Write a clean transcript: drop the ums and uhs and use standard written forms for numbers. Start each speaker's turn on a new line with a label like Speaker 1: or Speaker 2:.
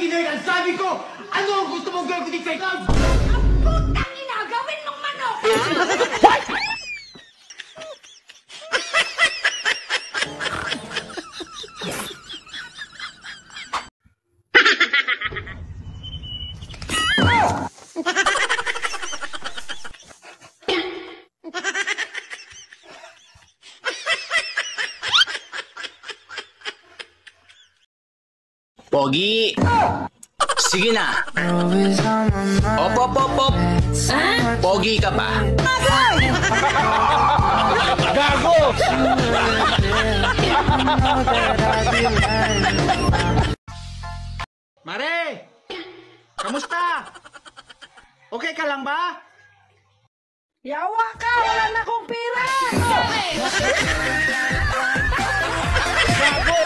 Speaker 1: nakikinig ang sabi ko! Ano ang gusto mong gawin ko dito sa ikaw?
Speaker 2: Putang ina, gawin mong manok!
Speaker 3: Pogi! Sige na! Op, op, op, op! Pogi ka ba?
Speaker 1: Gago! Mare! Kamusta? Okay ka lang ba?
Speaker 2: Yawa ka! Wala na akong pera!
Speaker 1: Gago!